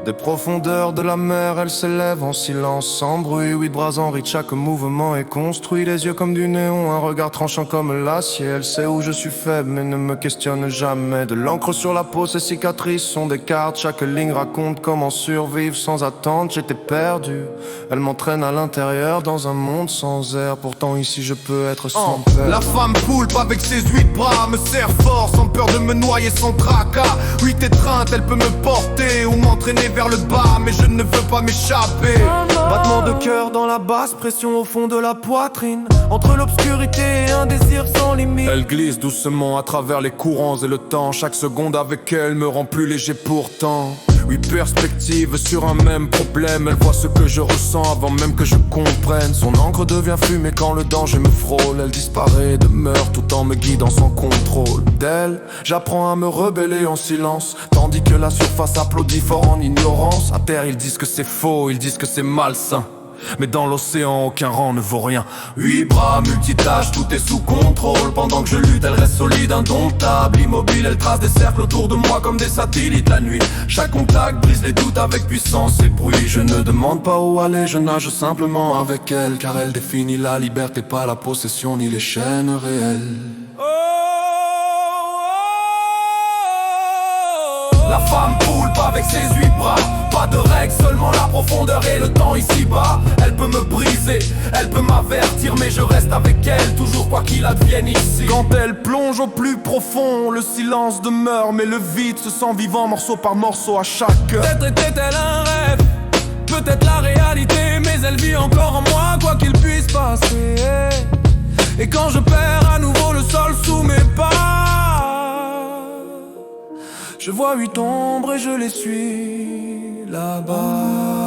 Des profondeurs de la mer, elle s'élève en silence, sans bruit. 8 bras en rythme, chaque mouvement est construit. Les yeux comme du néon, un regard tranchant comme l'acier. Elle sait où je suis faible, mais ne me questionne jamais. De l'encre sur la peau, ses cicatrices sont des cartes. Chaque ligne raconte comment survivre sans attente. J'étais perdu, elle m'entraîne à l'intérieur dans un monde sans air. Pourtant ici je peux être sans peur. La femme poulpe avec ses 8 bras me serre fort, sans peur de me noyer sans tracas. 8 étreintes, elle peut me porter ou m'entraîner vers le bas, mais je ne veux pas m'échapper. Battement de cœur dans la basse, pression au fond de la poitrine. Entre l'obscurité et un désir sans limite. Elle glisse doucement à travers les courants et le temps. Chaque seconde avec elle me rend plus léger pourtant. 8 perspectives sur un même problème. Elle voit ce que je ressens avant même que je comprenne. Son encre devient fumée quand le danger me frôle. Elle disparaît, demeure tout en me guidant sans contrôle. D'elle, j'apprends à me rebeller en silence, tandis que la surface applaudit fort en ignorance. À terre ils disent que c'est faux, ils disent que c'est malsain, mais dans l'océan aucun rang ne vaut rien. 8 bras, multitâches, tout est sous contrôle. Pendant que je lutte, elle reste solide, indomptable, immobile. Elle trace des cercles autour de moi comme des satellites la nuit. Chaque contact brise les doutes avec puissance et bruit. Je ne demande pas où aller, je nage simplement avec elle, car elle définit la liberté, pas la possession ni les chaînes réelles. La femme poulpe avec ses 8 bras. Pas de règles, seulement la profondeur et le temps ici-bas. Elle peut me briser, elle peut m'avertir, mais je reste avec elle, toujours quoi qu'il advienne ici. Quand elle plonge au plus profond, le silence demeure, mais le vide se sent vivant morceau par morceau à chaque heure. Peut-être était-elle un rêve, peut-être la réalité, mais elle vit encore en moi, quoi qu'il puisse passer. Et quand je perds à nouveau le sol sous mes pas, je vois 8 ombres et je les suis là-bas.